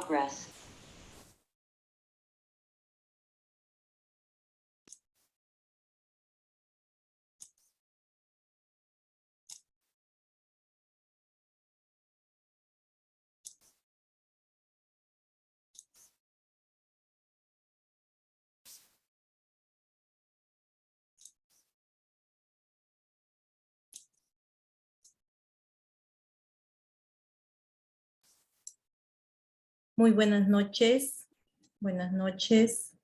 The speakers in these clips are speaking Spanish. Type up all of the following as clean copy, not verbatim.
progress. Muy buenas noches. Buenas noches.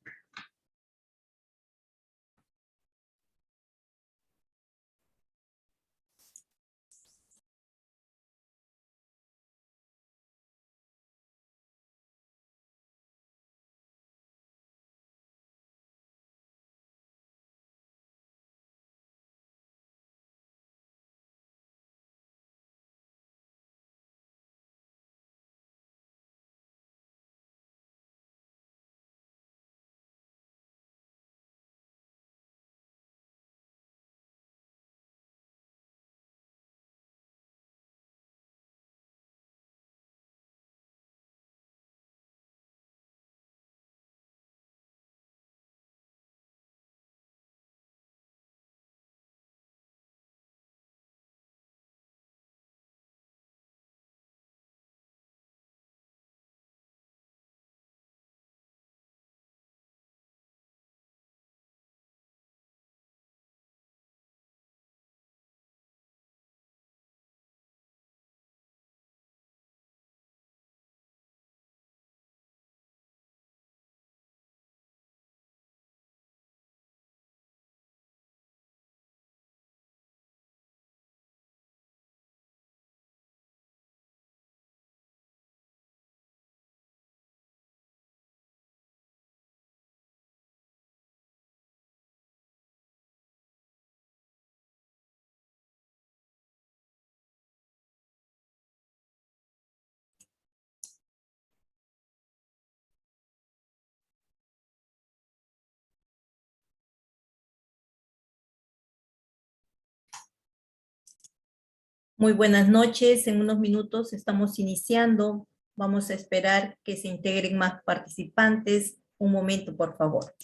Muy buenas noches. En unos minutos estamos iniciando. Vamos a esperar que se integren más participantes. Un momento, por favor.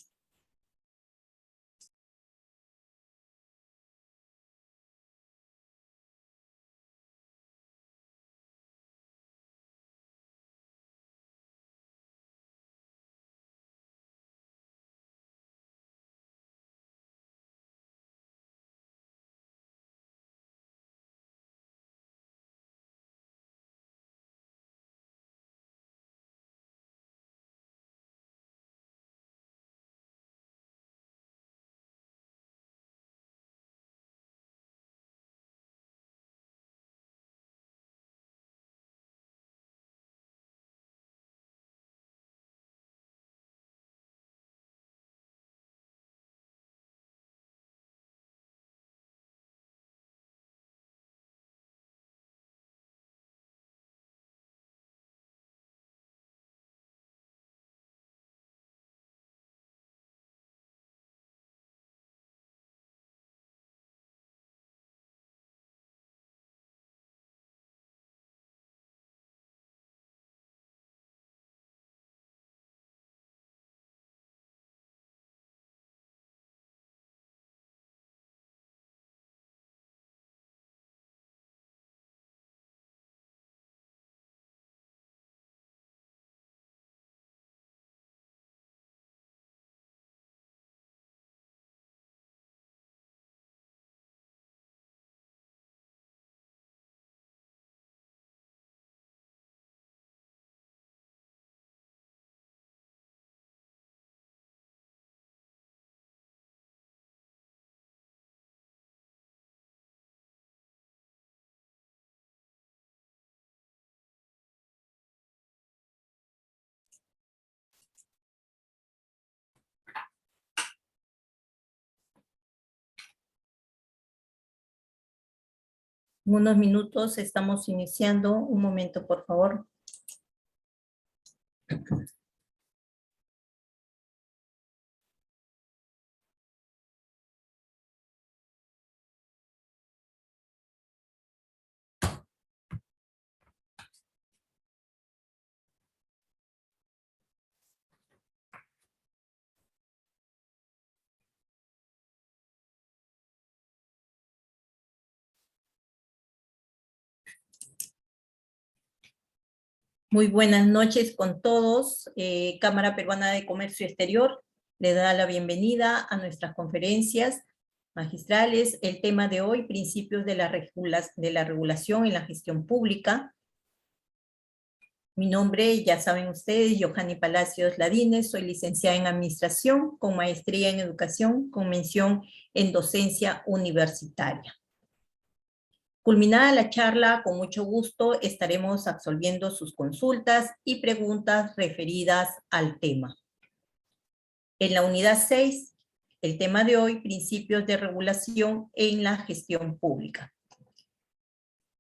En unos minutos estamos iniciando. Un momento, por favor. Muy buenas noches con todos. Cámara Peruana de Comercio Exterior le da la bienvenida a nuestras conferencias magistrales. El tema de hoy, principios de la regulación en la gestión pública. Mi nombre, ya saben ustedes, Johanny Palacios Ladines, soy licenciada en Administración, con maestría en Educación, con mención en Docencia Universitaria. Culminada la charla, con mucho gusto estaremos absolviendo sus consultas y preguntas referidas al tema. En la unidad 6, el tema de hoy, principios de regulación en la gestión pública.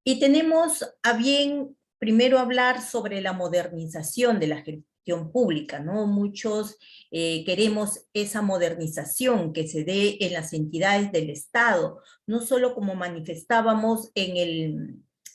Y tenemos a bien primero hablar sobre la modernización de la gestión pública, ¿no? Muchos queremos esa modernización que se dé en las entidades del Estado, no solo como manifestábamos en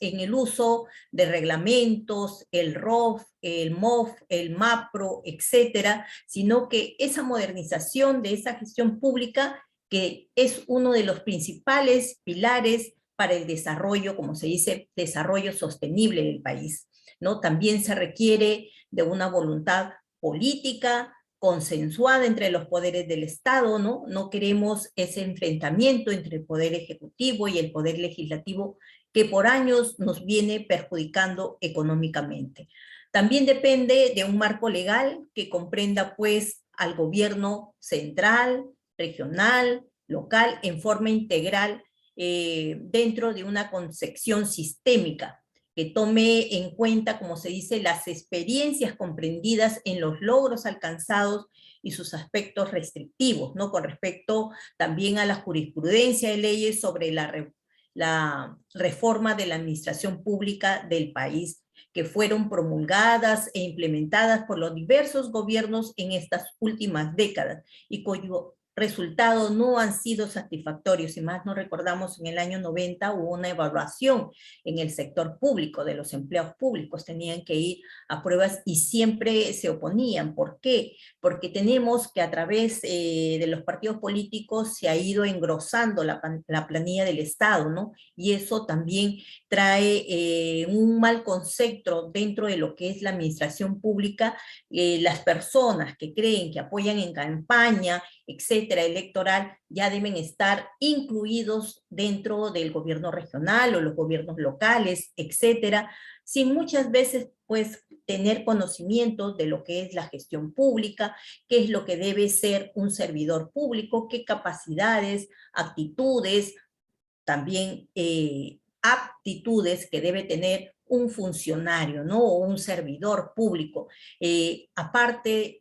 el uso de reglamentos, el ROF, el MOF, el MAPRO, etcétera, sino que esa modernización de esa gestión pública, que es uno de los principales pilares para el desarrollo, como se dice, desarrollo sostenible del país, ¿no? También se requiere de una voluntad política consensuada entre los poderes del Estado, ¿no? No queremos ese enfrentamiento entre el poder ejecutivo y el poder legislativo que por años nos viene perjudicando económicamente. También depende de un marco legal que comprenda, pues, al gobierno central, regional, local, en forma integral, dentro de una concepción sistémica que tome en cuenta, como se dice, las experiencias comprendidas en los logros alcanzados y sus aspectos restrictivos, ¿no? Con respecto también a la jurisprudencia de leyes sobre la reforma de la administración pública del país, que fueron promulgadas e implementadas por los diversos gobiernos en estas últimas décadas y cuyo resultados no han sido satisfactorios. Si más no recordamos, en el año 90 hubo una evaluación en el sector público de los empleados públicos, tenían que ir a pruebas y siempre se oponían. ¿Por qué? Porque tenemos que a través de los partidos políticos se ha ido engrosando la planilla del Estado, ¿no? Y eso también trae un mal concepto dentro de lo que es la administración pública. Las personas que creen que apoyan en campaña, etcétera, electoral, ya deben estar incluidos dentro del gobierno regional o los gobiernos locales, etcétera, sin muchas veces, pues, tener conocimiento de lo que es la gestión pública, qué es lo que debe ser un servidor público, qué capacidades, actitudes, también aptitudes que debe tener un funcionario, ¿no? O un servidor público, aparte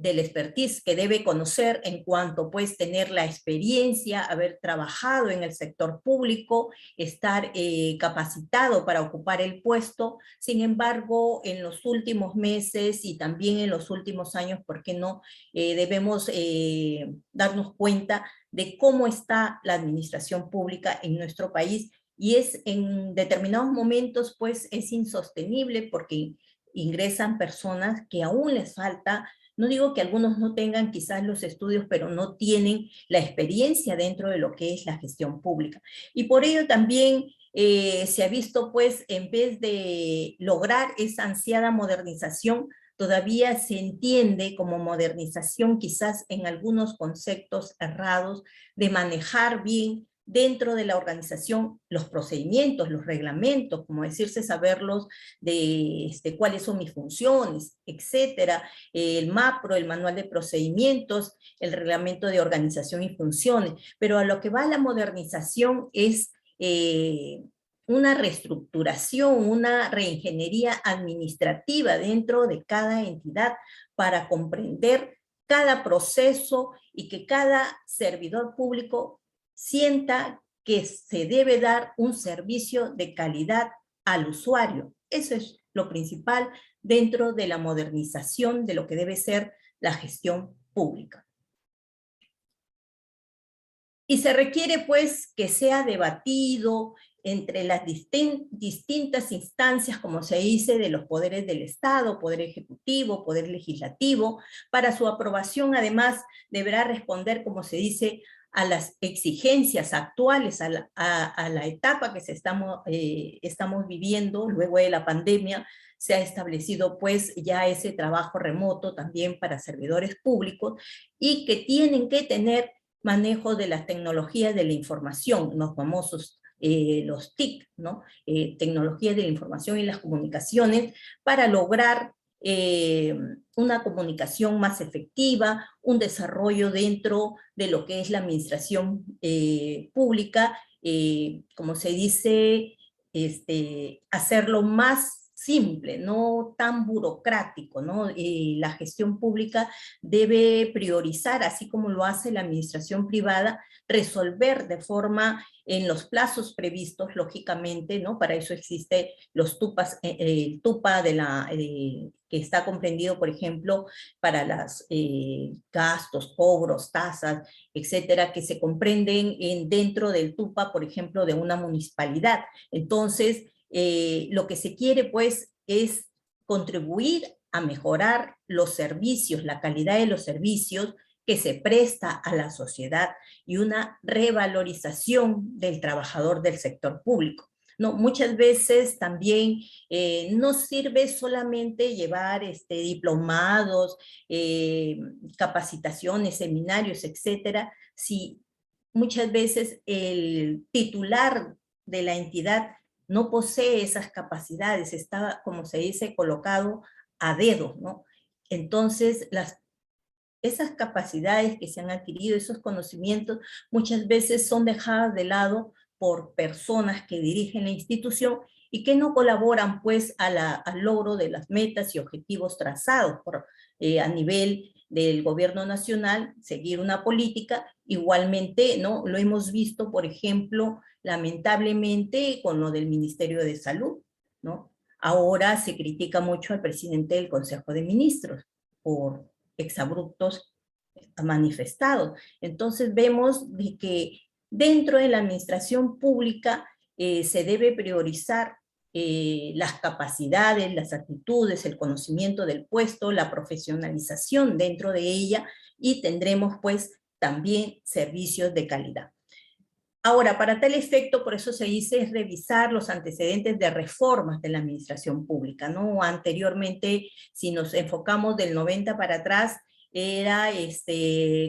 del expertise que debe conocer en cuanto, pues, tener la experiencia, haber trabajado en el sector público, estar capacitado para ocupar el puesto. Sin embargo, en los últimos meses y también en los últimos años, ¿por qué no? Debemos darnos cuenta de cómo está la administración pública en nuestro país, y es en determinados momentos, pues, es insostenible porque ingresan personas que aún les falta. No digo que algunos no tengan quizás los estudios, pero no tienen la experiencia dentro de lo que es la gestión pública. Y por ello también se ha visto, pues, en vez de lograr esa ansiada modernización, todavía se entiende como modernización, quizás en algunos conceptos errados, de manejar bien dentro de la organización los procedimientos, los reglamentos, como decirse, saberlos de cuáles son mis funciones, etcétera, el MAPRO, el Manual de Procedimientos, el Reglamento de Organización y Funciones. Pero a lo que va la modernización es una reestructuración, una reingeniería administrativa dentro de cada entidad para comprender cada proceso y que cada servidor público sienta que se debe dar un servicio de calidad al usuario. Eso es lo principal dentro de la modernización de lo que debe ser la gestión pública. Y se requiere, pues, que sea debatido entre las distintas instancias, como se dice, de los poderes del Estado, poder ejecutivo, poder legislativo. Para su aprobación, además, deberá responder, como se dice, a las exigencias actuales, a la etapa que estamos viviendo luego de la pandemia. Se ha establecido pues ya ese trabajo remoto también para servidores públicos y que tienen que tener manejo de las tecnologías de la información, los famosos los TIC, ¿no? Tecnologías de la información y las comunicaciones, para lograr una comunicación más efectiva, un desarrollo dentro de lo que es la administración pública, como se dice, hacerlo más simple, no tan burocrático, ¿no? La gestión pública debe priorizar, así como lo hace la administración privada, resolver de forma en los plazos previstos, lógicamente, ¿no? Para eso existe los tupas, el tupa que está comprendido, por ejemplo, para los gastos, cobros, tasas, etcétera, que se comprenden dentro del tupa, por ejemplo, de una municipalidad. Entonces, lo que se quiere, pues, es contribuir a mejorar los servicios, la calidad de los servicios que se presta a la sociedad y una revalorización del trabajador del sector público. No, muchas veces también no sirve solamente llevar diplomados, capacitaciones, seminarios, etcétera, si muchas veces el titular de la entidad no posee esas capacidades, está, como se dice, colocado a dedo, ¿no? Entonces, esas capacidades que se han adquirido, esos conocimientos, muchas veces son dejadas de lado por personas que dirigen la institución y que no colaboran pues al logro de las metas y objetivos trazados a nivel del gobierno nacional, seguir una política. Igualmente, ¿no? Lo hemos visto, por ejemplo, lamentablemente con lo del Ministerio de Salud, ¿no? Ahora se critica mucho al presidente del Consejo de Ministros por exabruptos manifestados. Entonces vemos de que dentro de la administración pública se debe priorizar las capacidades, las actitudes, el conocimiento del puesto, la profesionalización dentro de ella, y tendremos pues también servicios de calidad. Ahora, para tal efecto, por eso se dice, es revisar los antecedentes de reformas de la administración pública, ¿no? Anteriormente, si nos enfocamos del 90 para atrás, era,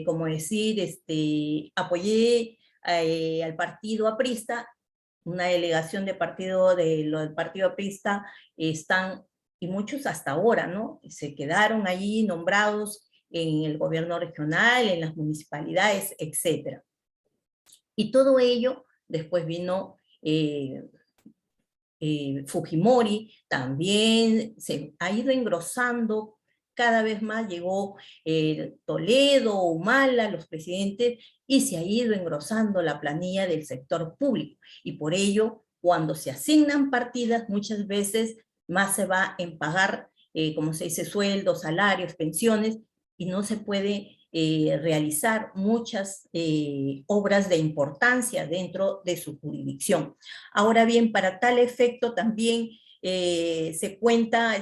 como decir, apoyé al partido aprista, una delegación de del partido aprista están, y muchos hasta ahora, ¿no? Se quedaron allí nombrados en el gobierno regional, en las municipalidades, etcétera. Y todo ello, después vino Fujimori, también se ha ido engrosando, cada vez más llegó Toledo, Humala, los presidentes, y se ha ido engrosando la planilla del sector público. Y por ello, cuando se asignan partidas, muchas veces más se va en pagar, como se dice, sueldos, salarios, pensiones, y no se puede realizar muchas obras de importancia dentro de su jurisdicción. Ahora bien, para tal efecto también se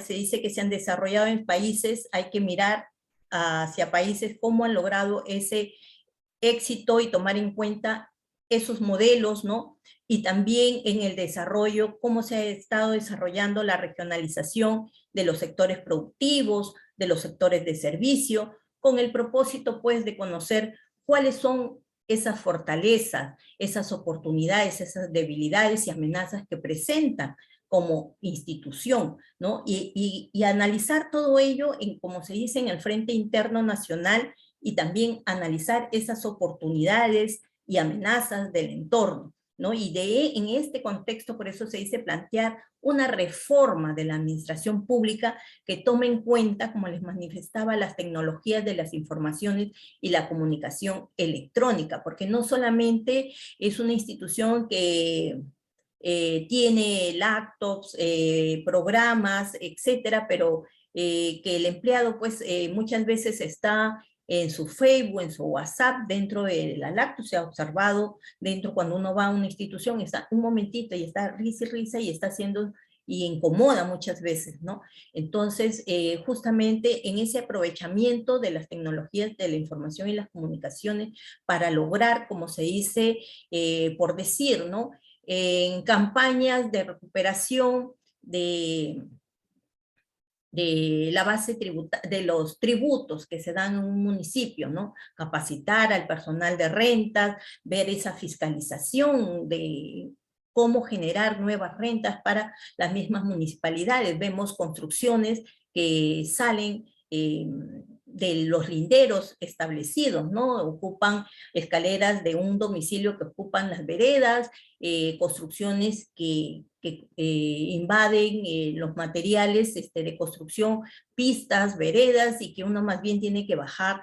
dice que se han desarrollado en países, hay que mirar hacia países cómo han logrado ese éxito y tomar en cuenta esos modelos, ¿no? Y también en el desarrollo, cómo se ha estado desarrollando la regionalización de los sectores productivos, de los sectores de servicio, con el propósito, pues, de conocer cuáles son esas fortalezas, esas oportunidades, esas debilidades y amenazas que presentan como institución, ¿no? Y analizar todo ello, como se dice, en el Frente Interno Nacional, y también analizar esas oportunidades y amenazas del entorno, ¿no? Y en este contexto, por eso se dice plantear una reforma de la administración pública que tome en cuenta, como les manifestaba, las tecnologías de las informaciones y la comunicación electrónica, porque no solamente es una institución que tiene laptops, programas, etcétera, pero que el empleado pues muchas veces está en su Facebook, en su WhatsApp, dentro de la laptop. Se ha observado dentro, cuando uno va a una institución, está un momentito y está risa y risa y está haciendo y incomoda muchas veces, ¿no? Entonces, justamente en ese aprovechamiento de las tecnologías de la información y las comunicaciones para lograr, como se dice, por decir, ¿no? En campañas de recuperación de la base de los tributos que se dan en un municipio, ¿no? Capacitar al personal de rentas, ver esa fiscalización de cómo generar nuevas rentas para las mismas municipalidades. Vemos construcciones que salen de los linderos establecidos, ¿no? Ocupan escaleras de un domicilio que ocupan las veredas, construcciones que invaden los materiales de construcción, pistas, veredas, y que uno más bien tiene que bajar,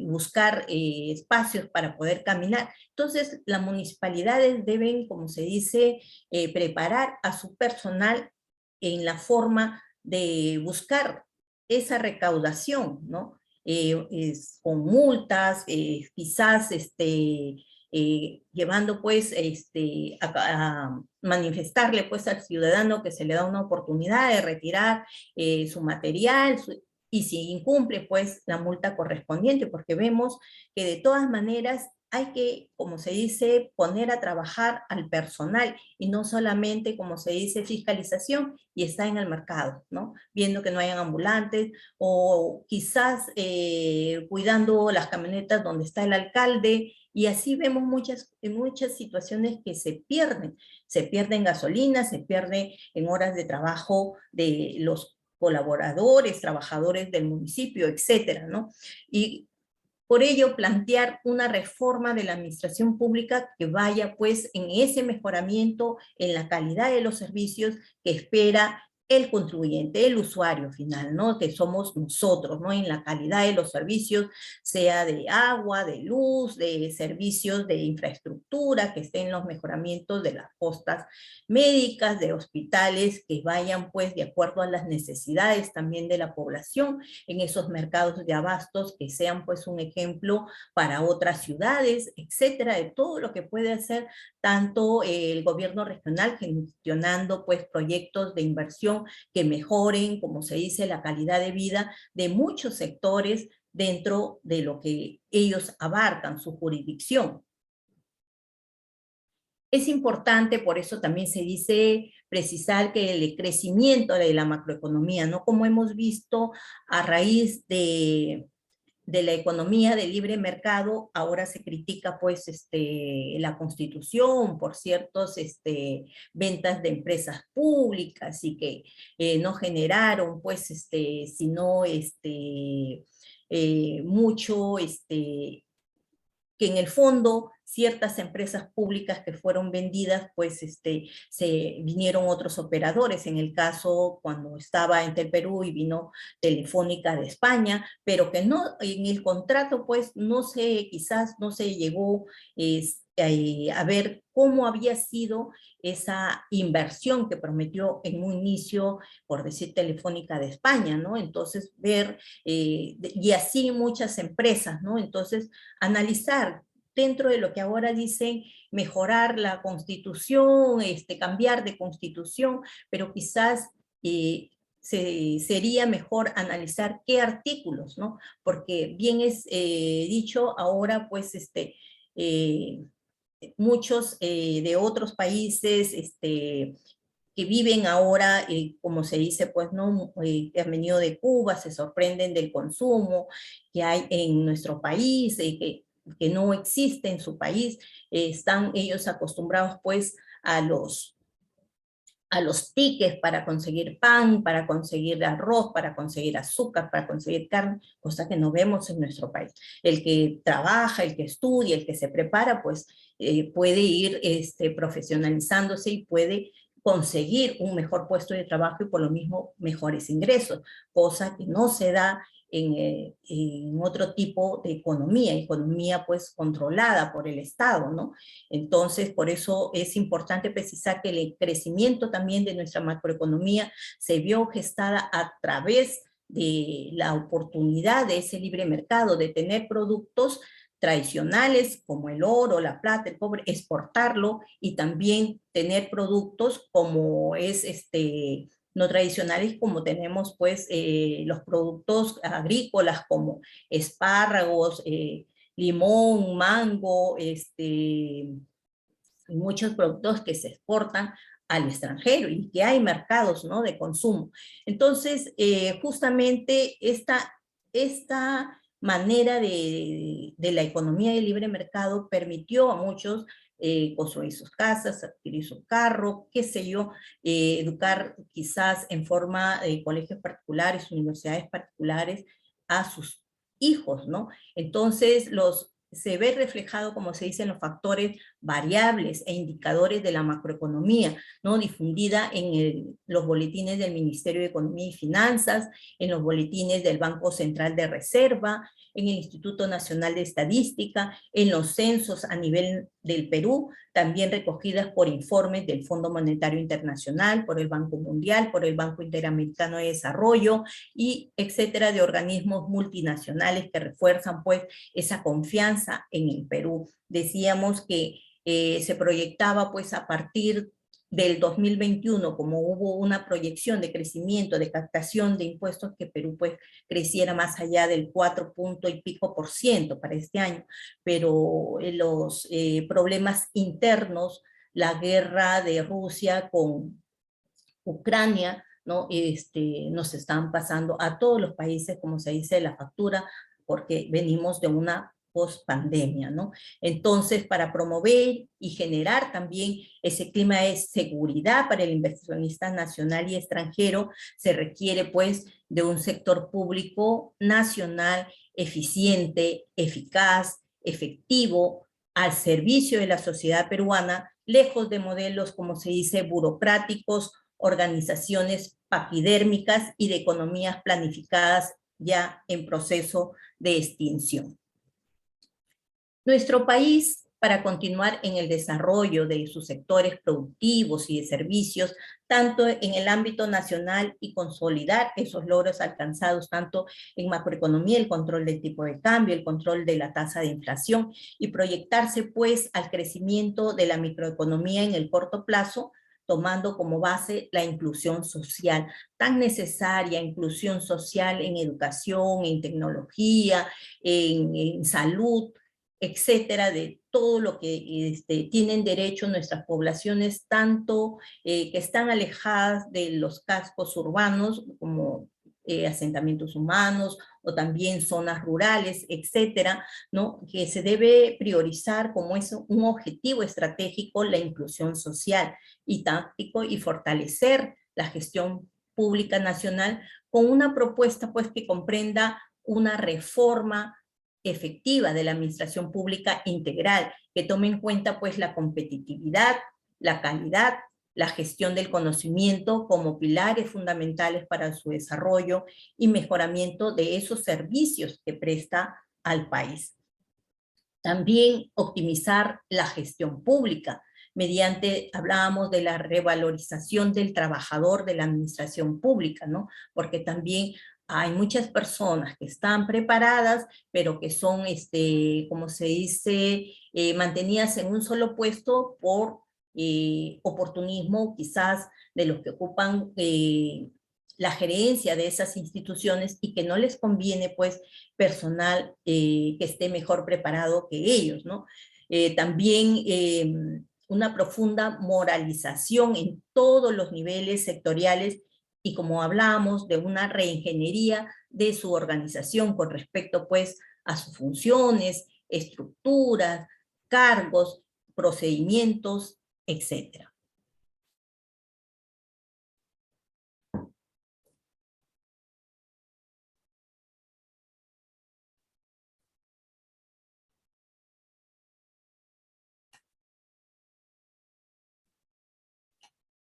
buscar espacios para poder caminar. Entonces, las municipalidades deben, como se dice, preparar a su personal en la forma de buscar esa recaudación, ¿no? Con multas, quizás llevando pues a manifestarle pues al ciudadano que se le da una oportunidad de retirar su material, y si incumple pues la multa correspondiente, porque vemos que de todas maneras hay que, como se dice, poner a trabajar al personal y no solamente, como se dice, fiscalización y está en el mercado, ¿no? Viendo que no hayan ambulantes o quizás cuidando las camionetas donde está el alcalde, y así vemos muchas situaciones que se pierden gasolina, se pierde en horas de trabajo de los colaboradores, trabajadores del municipio, etcétera, ¿no? Y por ello, plantear una reforma de la administración pública que vaya pues en ese mejoramiento en la calidad de los servicios que espera el contribuyente, el usuario final, ¿no? Que somos nosotros, ¿no? En la calidad de los servicios, sea de agua, de luz, de servicios de infraestructura, que estén los mejoramientos de las postas médicas, de hospitales, que vayan pues de acuerdo a las necesidades también de la población, en esos mercados de abastos que sean pues un ejemplo para otras ciudades, etcétera, de todo lo que puede hacer tanto el gobierno regional gestionando pues proyectos de inversión que mejoren, como se dice, la calidad de vida de muchos sectores dentro de lo que ellos abarcan, su jurisdicción. Es importante, por eso también se dice, precisar que el crecimiento de la macroeconomía, ¿no? Como hemos visto a raíz de la economía de libre mercado, ahora se critica pues la Constitución por ciertos ventas de empresas públicas y que no generaron pues sino mucho que en el fondo ciertas empresas públicas que fueron vendidas, pues se vinieron otros operadores, en el caso cuando estaba Entel Perú y vino Telefónica de España, pero que no, en el contrato pues no se, quizás no se llegó a ver cómo había sido esa inversión que prometió en un inicio, por decir Telefónica de España, ¿no? Entonces ver, y así muchas empresas, ¿no? Entonces analizar dentro de lo que ahora dicen mejorar la constitución, cambiar de constitución, pero quizás sería mejor analizar qué artículos, ¿no? Porque bien es dicho ahora, pues, muchos de otros países, que viven ahora, como se dice, pues, ¿no? Que han venido de Cuba, se sorprenden del consumo que hay en nuestro país, que no existe en su país, están ellos acostumbrados, pues, a los tickets para conseguir pan, para conseguir arroz, para conseguir azúcar, para conseguir carne, cosa que no vemos en nuestro país. El que trabaja, el que estudia, el que se prepara, pues puede ir profesionalizándose y puede conseguir un mejor puesto de trabajo y por lo mismo mejores ingresos, cosa que no se da en otro tipo de economía pues controlada por el Estado, ¿no? Entonces, por eso es importante precisar que el crecimiento también de nuestra macroeconomía se vio gestada a través de la oportunidad de ese libre mercado, de tener productos tradicionales como el oro, la plata, el cobre, exportarlo y también tener productos como es no tradicionales, como tenemos pues los productos agrícolas como espárragos, limón, mango, muchos productos que se exportan al extranjero y que hay mercados, ¿no?, de consumo. Entonces, justamente esta manera de la economía de libre mercado permitió a muchos construir sus casas, adquirir su carro, qué sé yo, educar quizás en forma de colegios particulares, universidades particulares a sus hijos, ¿no? Entonces, se ve reflejado, como se dice, en los factores variables e indicadores de la macroeconomía, ¿no?, difundida en los boletines del Ministerio de Economía y Finanzas, en los boletines del Banco Central de Reserva, en el Instituto Nacional de Estadística, en los censos a nivel del Perú, también recogidas por informes del Fondo Monetario Internacional, por el Banco Mundial, por el Banco Interamericano de Desarrollo, y etcétera, de organismos multinacionales que refuerzan pues esa confianza en el Perú. Decíamos que se proyectaba pues a partir del 2021, como hubo una proyección de crecimiento, de captación de impuestos, que Perú pues creciera más allá del 4 punto y pico por ciento para este año, pero los problemas internos, la guerra de Rusia con Ucrania, ¿no?, nos están pasando a todos los países, como se dice, la factura, porque venimos de una post-pandemia, ¿no? Entonces, para promover y generar también ese clima de seguridad para el inversionista nacional y extranjero, se requiere, pues, de un sector público nacional eficiente, eficaz, efectivo, al servicio de la sociedad peruana, lejos de modelos, como se dice, burocráticos, organizaciones paquidérmicas y de economías planificadas ya en proceso de extinción. Nuestro país, para continuar en el desarrollo de sus sectores productivos y de servicios, tanto en el ámbito nacional y consolidar esos logros alcanzados, tanto en macroeconomía, el control del tipo de cambio, el control de la tasa de inflación, y proyectarse pues al crecimiento de la microeconomía en el corto plazo, tomando como base la inclusión social, tan necesaria inclusión social en educación, en tecnología, en salud, etcétera, de todo lo que tienen derecho nuestras poblaciones, tanto que están alejadas de los cascos urbanos, como asentamientos humanos, o también zonas rurales, etcétera, ¿no?, que se debe priorizar como es un objetivo estratégico la inclusión social y táctico, y fortalecer la gestión pública nacional con una propuesta pues que comprenda una reforma efectiva de la administración pública integral, que tome en cuenta pues la competitividad, la calidad, la gestión del conocimiento como pilares fundamentales para su desarrollo y mejoramiento de esos servicios que presta al país. También optimizar la gestión pública mediante, hablábamos de la revalorización del trabajador de la administración pública, ¿no?, porque también hay muchas personas que están preparadas, pero que son, como se dice, mantenidas en un solo puesto por oportunismo, quizás, de los que ocupan la gerencia de esas instituciones, y que no les conviene, pues, personal que esté mejor preparado que ellos, ¿no? También una profunda moralización en todos los niveles sectoriales, y como hablamos, de una reingeniería de su organización con respecto pues a sus funciones, estructuras, cargos, procedimientos, etc.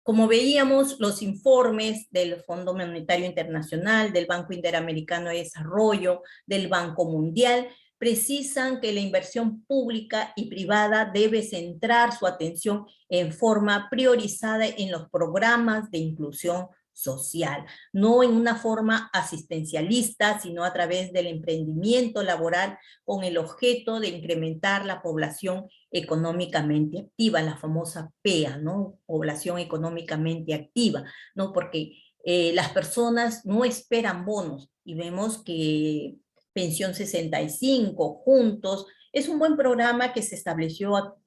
Como veíamos, los informes del Fondo Monetario Internacional, del Banco Interamericano de Desarrollo, del Banco Mundial, precisan que la inversión pública y privada debe centrar su atención en forma priorizada en los programas de inclusión social, no en una forma asistencialista, sino a través del emprendimiento laboral con el objeto de incrementar la población económicamente activa, la famosa PEA, ¿no? Población económicamente activa, ¿no? Porque las personas no esperan bonos y vemos que Pensión 65, Juntos, es un buen programa que se estableció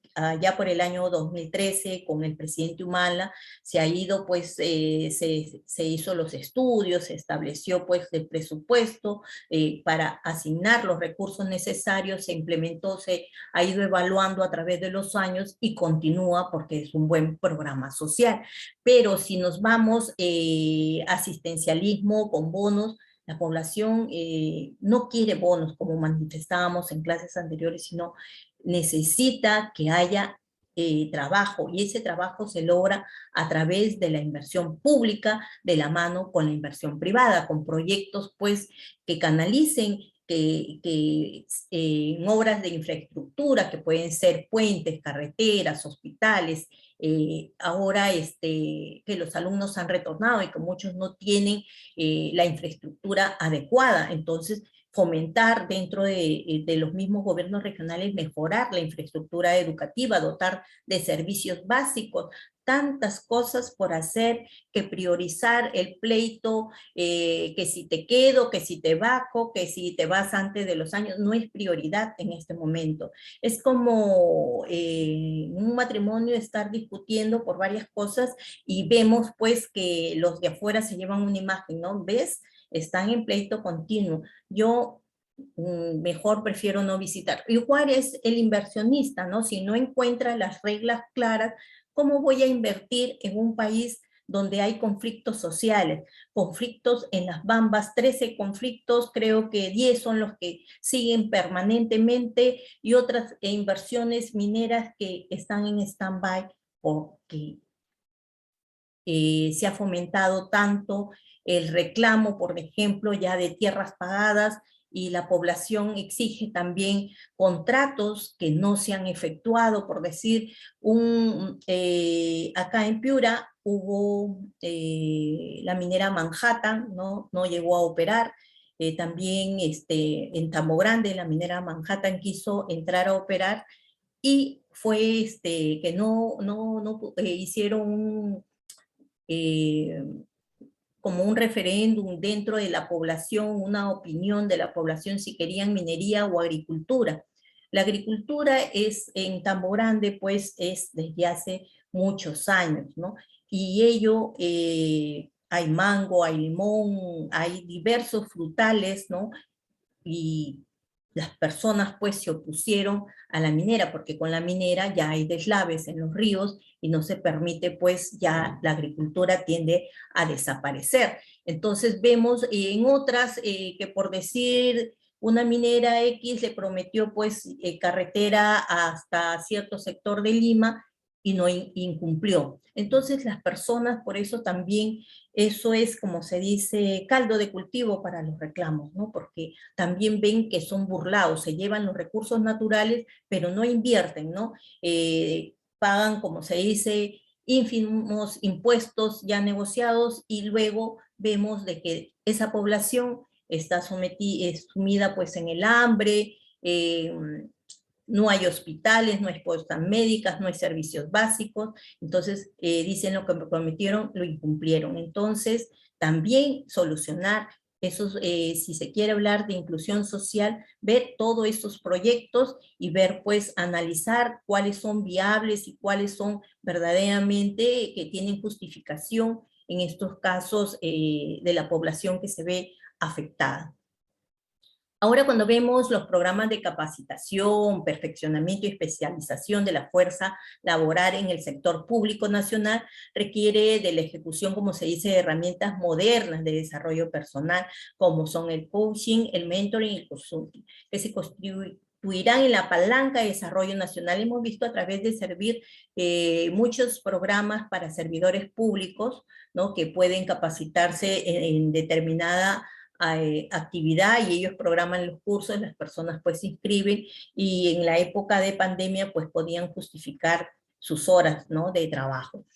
ya por el año 2013 con el presidente Humala. Se ha ido, pues, se hizo los estudios, se estableció, pues, el presupuesto para asignar los recursos necesarios, se implementó, se ha ido evaluando a través de los años y continúa porque es un buen programa social. Pero si nos vamos asistencialismo con bonos, la población no quiere bonos como manifestábamos en clases anteriores, sino necesita que haya trabajo, y ese trabajo se logra a través de la inversión pública de la mano con la inversión privada, con proyectos pues que canalicen en obras de infraestructura que pueden ser puentes, carreteras, hospitales. Ahora que los alumnos han retornado y que muchos no tienen la infraestructura adecuada, entonces fomentar dentro de los mismos gobiernos regionales, mejorar la infraestructura educativa, dotar de servicios básicos, tantas cosas por hacer, que priorizar el pleito, que si te quedo, que si te vaco, que si te vas antes de los años, no es prioridad en este momento. Es como un matrimonio estar discutiendo por varias cosas y vemos pues que los de afuera se llevan una imagen, ¿no? ¿Ves? Están en pleito continuo. Yo mejor prefiero no visitar. Igual es el inversionista, ¿no? Si no encuentra las reglas claras, ¿cómo voy a invertir en un país donde hay conflictos sociales, conflictos en las Bambas, 13 conflictos, creo que 10 son los que siguen permanentemente, y otras inversiones mineras que están en stand-by porque se ha fomentado tanto el reclamo, por ejemplo, ya de tierras pagadas, y la población exige también contratos que no se han efectuado. Por decir, acá en Piura hubo la minera Manhattan, no llegó a operar. También en Tambo Grande la minera Manhattan quiso entrar a operar y fue que no hicieron eh, como un referéndum dentro de la población, una opinión de la población si querían minería o agricultura. La agricultura es en Tambo Grande, pues es desde hace muchos años, ¿no? Y ello, hay mango, hay limón, hay diversos frutales, ¿no? Y las personas pues se opusieron a la minera, porque con la minera ya hay deslaves en los ríos y no se permite, pues ya la agricultura tiende a desaparecer. Entonces vemos en otras que, por decir, una minera X le prometió pues carretera hasta cierto sector de Lima y no incumplió. Entonces las personas, por eso también, eso es, como se dice, caldo de cultivo para los reclamos, ¿no? Porque también ven que son burlados, se llevan los recursos naturales, pero no invierten, ¿no? Pagan, como se dice, ínfimos impuestos ya negociados, y luego vemos de que esa población está sumida pues en el hambre, no hay hospitales, no hay postas médicas, no hay servicios básicos. Entonces dicen lo que prometieron, lo incumplieron. Entonces también solucionar esos, si se quiere hablar de inclusión social, ver todos estos proyectos y ver, pues, analizar cuáles son viables y cuáles son verdaderamente que tienen justificación en estos casos de la población que se ve afectada. Ahora, cuando vemos los programas de capacitación, perfeccionamiento y especialización de la fuerza laboral en el sector público nacional, requiere de la ejecución, como se dice, de herramientas modernas de desarrollo personal, como son el coaching, el mentoring y el consulting, que se constituirán en la palanca de desarrollo nacional. Hemos visto a través de servir muchos programas para servidores públicos, ¿no? Que pueden capacitarse en determinada actividad, y ellos programan los cursos, las personas pues se inscriben, y en la época de pandemia pues podían justificar sus horas, ¿no? De trabajo.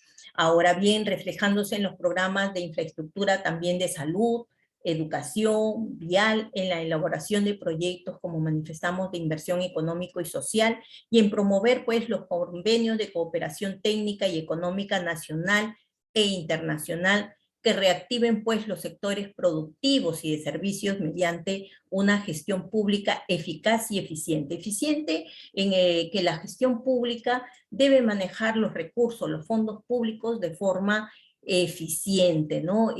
Ahora bien, reflejándose en los programas de infraestructura también de salud, educación, vial, en la elaboración de proyectos, como manifestamos, de inversión económico y social, y en promover pues los convenios de cooperación técnica y económica nacional e internacional que reactiven pues los sectores productivos y de servicios mediante una gestión pública eficaz y eficiente. Eficiente en que la gestión pública debe manejar los recursos, los fondos públicos de forma eficiente, ¿no?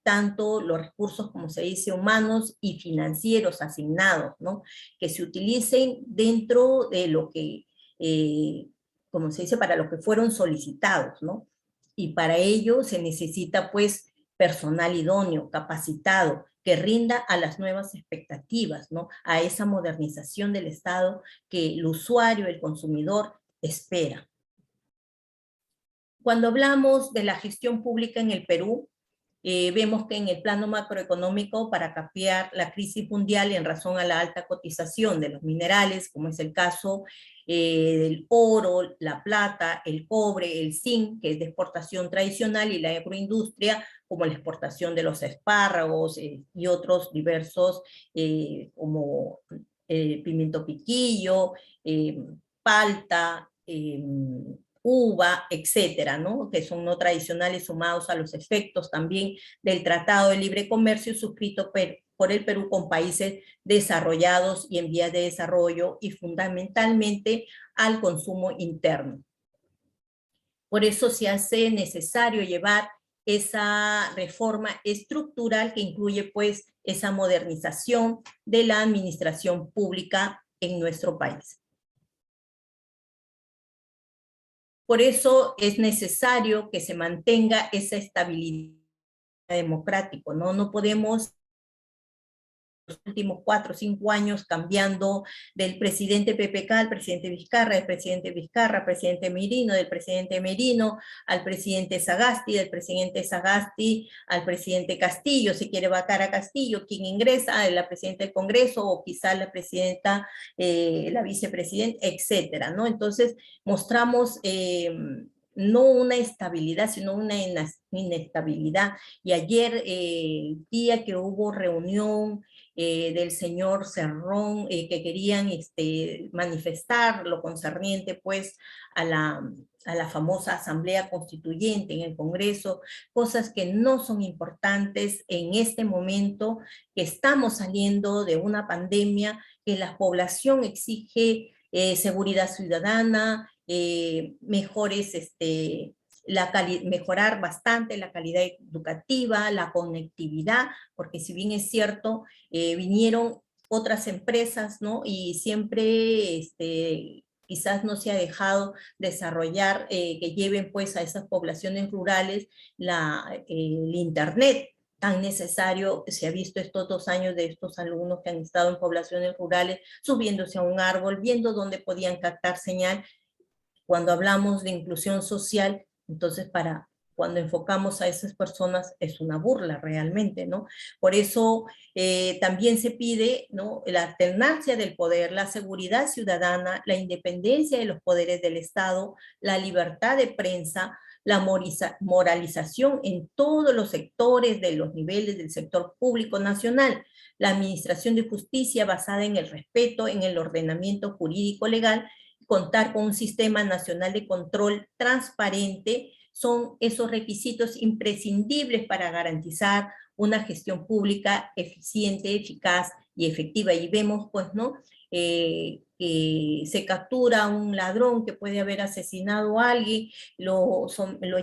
Tanto los recursos, como se dice, humanos y financieros asignados, ¿no? Que se utilicen dentro de lo que, como se dice, para lo que fueron solicitados, ¿no? Y para ello se necesita, pues, personal idóneo, capacitado, que rinda a las nuevas expectativas, ¿no? A esa modernización del Estado que el usuario, el consumidor, espera. Cuando hablamos de la gestión pública en el Perú, vemos que en el plano macroeconómico, para capear la crisis mundial en razón a la alta cotización de los minerales, como es el caso del oro, la plata, el cobre, el zinc, que es de exportación tradicional, y la agroindustria, como la exportación de los espárragos y otros diversos, como pimiento piquillo, palta, uva, etcétera, ¿no? Que son no tradicionales, sumados a los efectos también del Tratado de Libre Comercio suscrito por el Perú con países desarrollados y en vías de desarrollo, y fundamentalmente al consumo interno. Por eso se hace necesario llevar esa reforma estructural que incluye pues esa modernización de la administración pública en nuestro país. Por eso es necesario que se mantenga esa estabilidad democrática, ¿no? No podemos los últimos 4 o 5 años cambiando del presidente PPK al presidente Vizcarra, del presidente Vizcarra al presidente Merino, del presidente Merino al presidente Sagasti, del presidente Sagasti al presidente Castillo, si quiere vacar a Castillo, quien ingresa, la presidenta del Congreso o quizá la presidenta, la vicepresidenta, etcétera, ¿no? Entonces mostramos no una estabilidad, sino una inestabilidad. Y ayer, el día que hubo reunión del señor Cerrón, que querían manifestar lo concerniente pues a la famosa Asamblea Constituyente en el Congreso, cosas que no son importantes en este momento, que estamos saliendo de una pandemia, que la población exige seguridad ciudadana, mejores mejorar bastante la calidad educativa, la conectividad, porque si bien es cierto, vinieron otras empresas, ¿no? Y siempre quizás no se ha dejado desarrollar, que lleven pues a esas poblaciones rurales el internet tan necesario. Se ha visto estos 2 años de estos alumnos que han estado en poblaciones rurales, subiéndose a un árbol, viendo dónde podían captar señal. Cuando hablamos de inclusión social, entonces cuando enfocamos a esas personas es una burla realmente, ¿no? Por eso también se pide, ¿no?, la alternancia del poder, la seguridad ciudadana, la independencia de los poderes del Estado, la libertad de prensa, la moralización en todos los sectores de los niveles del sector público nacional, la administración de justicia basada en el respeto, en el ordenamiento jurídico legal, contar con un sistema nacional de control transparente, son esos requisitos imprescindibles para garantizar una gestión pública eficiente, eficaz y efectiva. Y vemos, pues, ¿no?, que se captura a un ladrón que puede haber asesinado a alguien, lo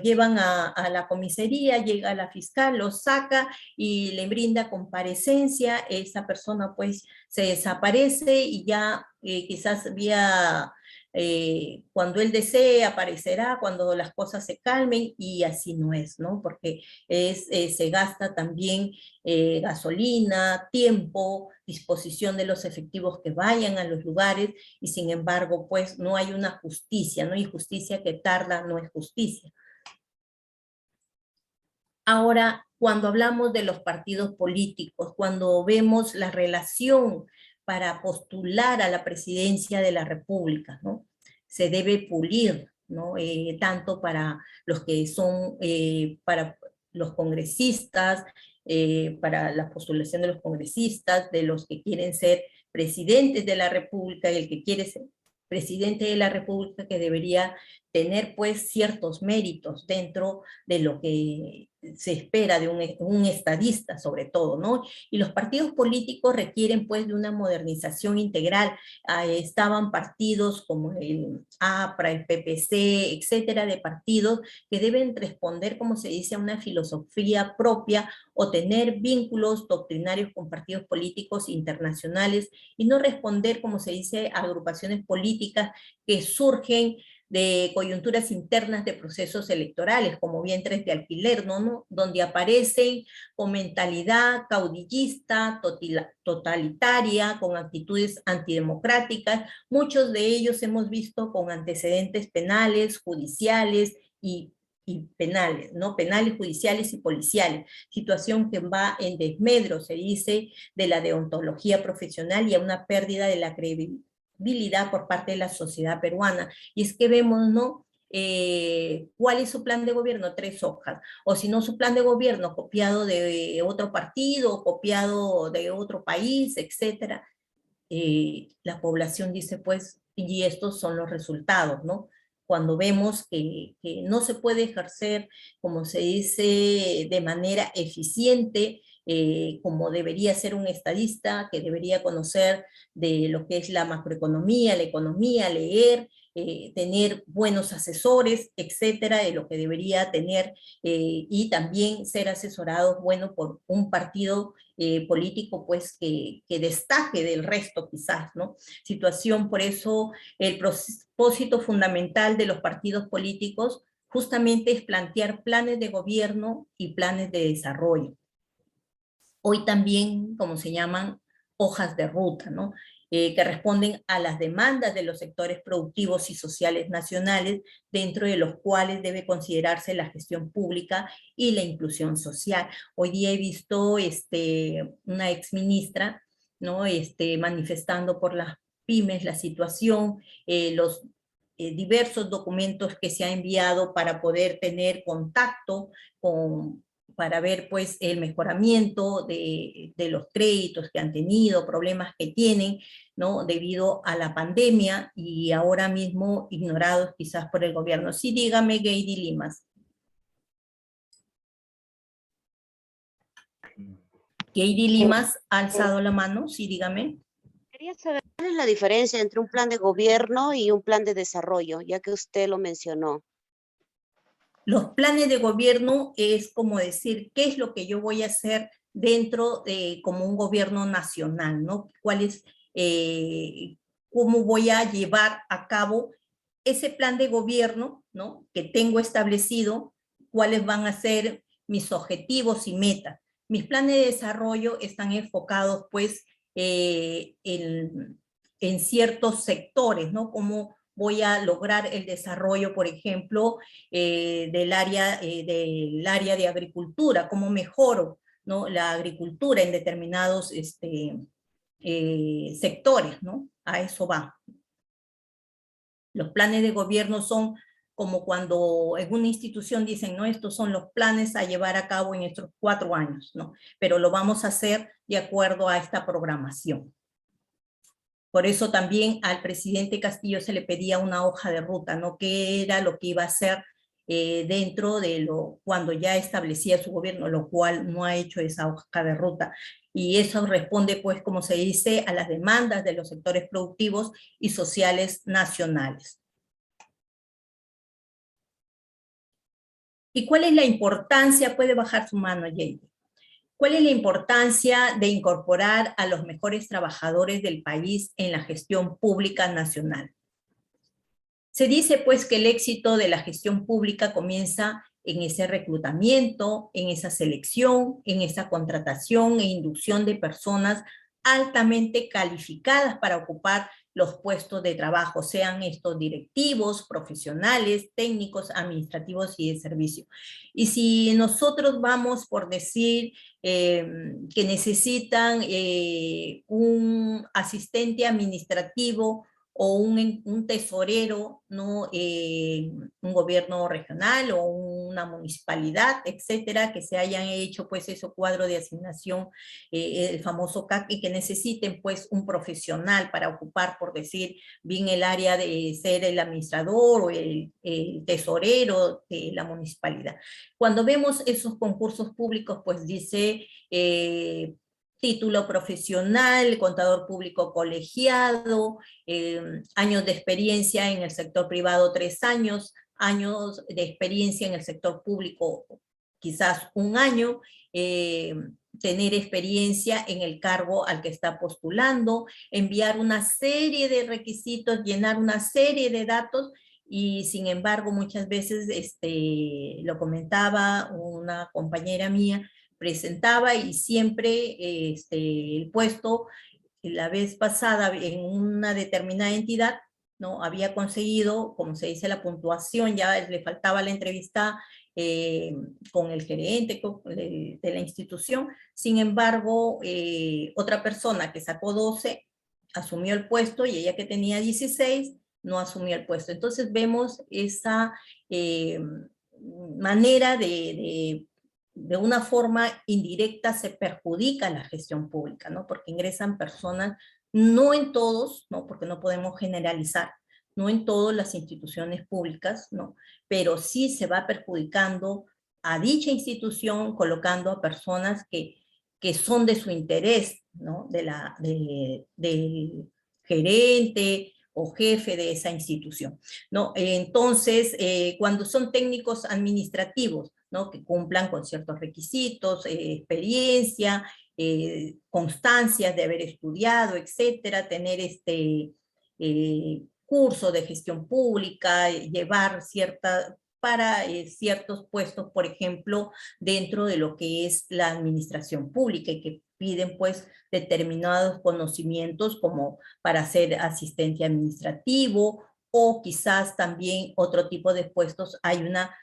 llevan a la comisaría, llega la fiscal, lo saca y le brinda comparecencia, esa persona pues se desaparece y ya quizás vía cuando él desee aparecerá, cuando las cosas se calmen, y así no es, ¿no? Porque se gasta también gasolina, tiempo, disposición de los efectivos que vayan a los lugares, y sin embargo, pues no hay una justicia, ¿no? Y justicia que tarda no es justicia. Ahora, cuando hablamos de los partidos políticos, cuando vemos la relación para postular a la presidencia de la República, ¿no?, se debe pulir ¿no? Tanto para los que son, para los congresistas, para la postulación de los congresistas, de los que quieren ser presidentes de la República, y el que quiere ser presidente de la República, que debería tener pues ciertos méritos dentro de lo que se espera de un estadista sobre todo, ¿no? Y los partidos políticos requieren pues de una modernización integral. Estaban partidos como el APRA, el PPC, etcétera, de partidos que deben responder, como se dice, a una filosofía propia o tener vínculos doctrinarios con partidos políticos internacionales y no responder, como se dice, a agrupaciones políticas que surgen de coyunturas internas de procesos electorales, como vientres de alquiler, ¿no? Donde aparecen con mentalidad caudillista, totalitaria, con actitudes antidemocráticas. Muchos de ellos hemos visto con antecedentes penales, judiciales y penales, ¿no? Penales, judiciales y policiales. Situación que va en desmedro, se dice, de la deontología profesional y a una pérdida de la credibilidad por parte de la sociedad peruana. Y es que vemos, ¿no? ¿Cuál es su plan de gobierno? 3 hojas. O si no, su plan de gobierno copiado de otro partido, copiado de otro país, etcétera. La población dice, pues, y estos son los resultados, ¿no? Cuando vemos que no se puede ejercer, como se dice, de manera eficiente, como debería ser un estadista, que debería conocer de lo que es la macroeconomía, la economía, leer, tener buenos asesores, etcétera, de lo que debería tener, y también ser asesorados, bueno, por un partido político, pues, que destaque del resto, quizás, ¿no? Situación, por eso, el propósito fundamental de los partidos políticos justamente es plantear planes de gobierno y planes de desarrollo. Hoy también, como se llaman, hojas de ruta, ¿no? Que responden a las demandas de los sectores productivos y sociales nacionales, dentro de los cuales debe considerarse la gestión pública y la inclusión social. Hoy día he visto una exministra, ¿no? Manifestando por las pymes la situación, los diversos documentos que se ha enviado para poder tener contacto para ver pues el mejoramiento de los créditos que han tenido, problemas que tienen, ¿no? Debido a la pandemia y ahora mismo ignorados quizás por el gobierno. Sí, dígame, Geidy Limas. Geidy Limas ha alzado la mano, sí, dígame. Quería saber cuál es la diferencia entre un plan de gobierno y un plan de desarrollo, ya que usted lo mencionó. Los planes de gobierno es como decir, ¿qué es lo que yo voy a hacer dentro de como un gobierno nacional, ¿no? ¿Cuál es, cómo voy a llevar a cabo ese plan de gobierno, ¿no? Que tengo establecido, cuáles van a ser mis objetivos y metas. Mis planes de desarrollo están enfocados, pues, en ciertos sectores, ¿no? Como voy a lograr el desarrollo, por ejemplo, del área de agricultura, cómo mejoro, ¿no? La agricultura en determinados sectores, ¿no? A eso va. Los planes de gobierno son como cuando en una institución dicen, no, estos son los planes a llevar a cabo en estos 4 años, ¿no? Pero lo vamos a hacer de acuerdo a esta programación. Por eso también al presidente Castillo se le pedía una hoja de ruta, ¿no? ¿Qué era lo que iba a hacer dentro de cuando ya establecía su gobierno, lo cual no ha hecho esa hoja de ruta? Y eso responde, pues, como se dice, a las demandas de los sectores productivos y sociales nacionales. ¿Y cuál es la importancia? Puede bajar su mano, Jade. ¿Cuál es la importancia de incorporar a los mejores trabajadores del país en la gestión pública nacional? Se dice pues que el éxito de la gestión pública comienza en ese reclutamiento, en esa selección, en esa contratación e inducción de personas altamente calificadas para ocupar los puestos de trabajo, sean estos directivos, profesionales, técnicos, administrativos y de servicio. Y si nosotros vamos por decir que necesitan un asistente administrativo o un tesorero, ¿no? Un gobierno regional o una municipalidad, etcétera, que se hayan hecho pues ese cuadro de asignación, el famoso CAC, y que necesiten pues un profesional para ocupar, por decir, bien el área de ser el administrador o el tesorero de la municipalidad. Cuando vemos esos concursos públicos, pues dice título profesional, contador público colegiado, años de experiencia en el sector privado 3 años, años de experiencia en el sector público quizás 1 año, tener experiencia en el cargo al que está postulando, enviar una serie de requisitos, llenar una serie de datos, y sin embargo muchas veces, lo comentaba una compañera mía, presentaba y siempre el puesto, la vez pasada en una determinada entidad, ¿no? Había conseguido, como se dice, la puntuación, ya le faltaba la entrevista con el gerente de la institución. Sin embargo, otra persona que sacó 12 asumió el puesto, y ella que tenía 16 no asumió el puesto. Entonces vemos esa manera de una forma indirecta se perjudica la gestión pública, ¿no? Porque ingresan personas, no en todos, ¿no? Porque no podemos generalizar, no en todas las instituciones públicas, ¿no? Pero sí se va perjudicando a dicha institución, colocando a personas que son de su interés, ¿no? Del gerente o jefe de esa institución, ¿no? Entonces, cuando son técnicos administrativos, ¿no? Que cumplan con ciertos requisitos, experiencia, constancias de haber estudiado, etcétera, tener curso de gestión pública, llevar para ciertos puestos, por ejemplo, dentro de lo que es la administración pública, y que piden pues determinados conocimientos como para ser asistente administrativo, o quizás también otro tipo de puestos. Hay una,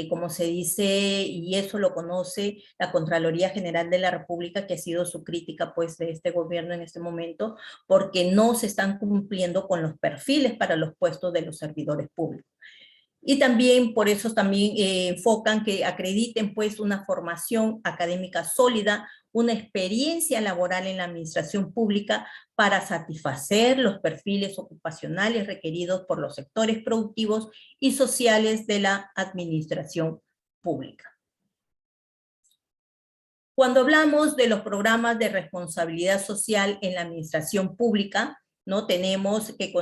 como se dice, y eso lo conoce la Contraloría General de la República, que ha sido su crítica pues de este gobierno en este momento, porque no se están cumpliendo con los perfiles para los puestos de los servidores públicos. Y también por eso también enfocan que acrediten pues una formación académica sólida, una experiencia laboral en la administración pública para satisfacer los perfiles ocupacionales requeridos por los sectores productivos y sociales de la administración pública. Cuando hablamos de los programas de responsabilidad social en la administración pública, ¿no? Tenemos que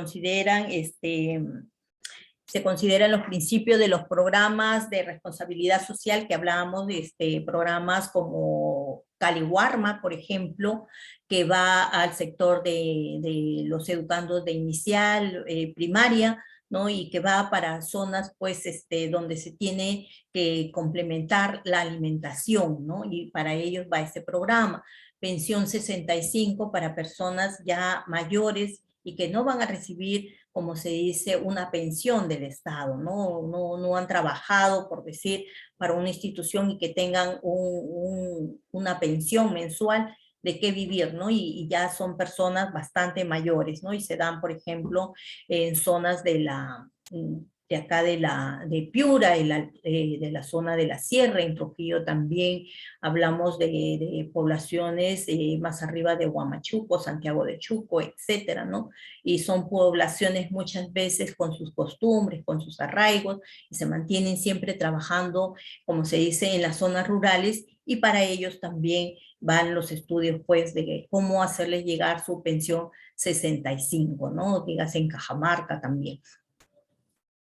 se consideran los principios de los programas de responsabilidad social, que hablábamos de programas como Caliwarma, por ejemplo, que va al sector de los educandos de inicial, primaria, ¿no? Y que va para zonas, pues, donde se tiene que complementar la alimentación, ¿no? Y para ellos va ese programa. Pensión 65 para personas ya mayores y que no van a recibir, como se dice, una pensión del Estado, no han trabajado, por decir, para una institución y que tengan una pensión mensual de qué vivir, ¿no? Y ya son personas bastante mayores, ¿no? Y se dan, por ejemplo, en zonas de acá de Piura, de la zona de la sierra. En Trujillo también hablamos de poblaciones más arriba de Huamachuco, Santiago de Chuco, etcétera, ¿no? Y son poblaciones muchas veces con sus costumbres, con sus arraigos, y se mantienen siempre trabajando, como se dice, en las zonas rurales, y para ellos también van los estudios, pues, de cómo hacerles llegar su pensión 65, ¿no? Dígase en Cajamarca también.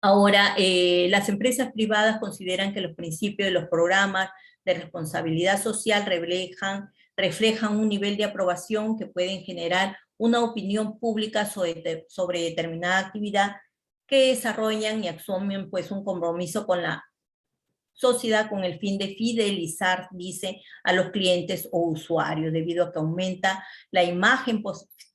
Ahora, las empresas privadas consideran que los principios de los programas de responsabilidad social reflejan un nivel de aprobación que pueden generar una opinión pública sobre determinada actividad, que desarrollan y asumen pues un compromiso con la sociedad con el fin de fidelizar, dice, a los clientes o usuarios, debido a que aumenta la imagen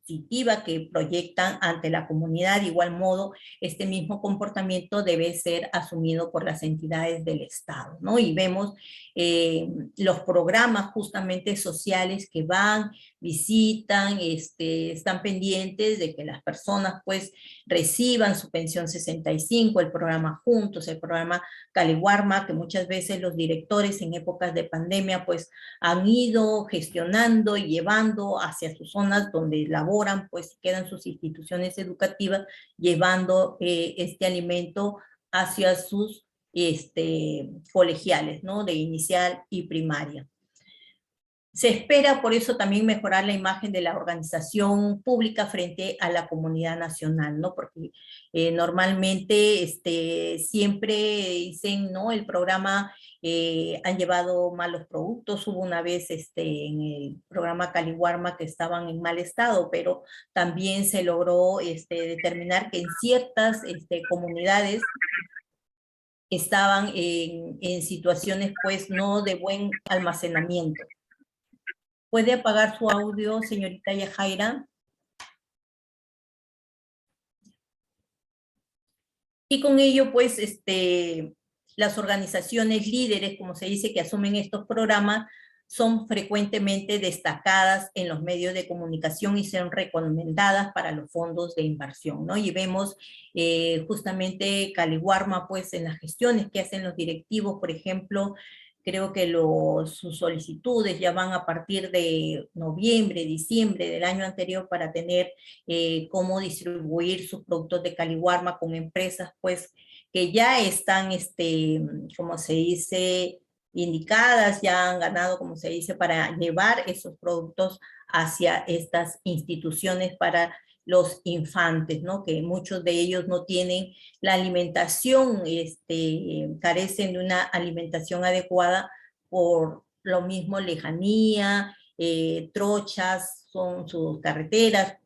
positiva que proyectan ante la comunidad. De igual modo, este mismo comportamiento debe ser asumido por las entidades del Estado, ¿no? Y vemos los programas justamente sociales que van, visitan, están pendientes de que las personas pues reciban su pensión 65, el programa Juntos, el programa Caliwarma, que muchas veces los directores en épocas de pandemia pues han ido gestionando y llevando hacia sus zonas donde laboran, pues quedan sus instituciones educativas, llevando este alimento hacia sus colegiales, ¿no? De inicial y primaria. Se espera por eso también mejorar la imagen de la organización pública frente a la comunidad nacional, ¿no? Porque normalmente siempre dicen, ¿no? El programa han llevado malos productos. Hubo una vez en el programa Caliwarma que estaban en mal estado, pero también se logró determinar que en ciertas comunidades estaban en situaciones pues no de buen almacenamiento. ¿Puede apagar su audio, señorita Yajaira? Y con ello, pues, las organizaciones líderes, como se dice, que asumen estos programas, son frecuentemente destacadas en los medios de comunicación y son recomendadas para los fondos de inversión, ¿no? Y vemos justamente Caliwarma, pues, en las gestiones que hacen los directivos, por ejemplo, creo que sus solicitudes ya van a partir de noviembre, diciembre del año anterior para tener cómo distribuir sus productos de Caliwarma con empresas, pues, que ya están, como se dice, indicadas, ya han ganado, como se dice, para llevar esos productos hacia estas instituciones para los infantes, ¿no? Que muchos de ellos no tienen la alimentación, carecen de una alimentación adecuada por lo mismo lejanía, trochas, son sus carreteras,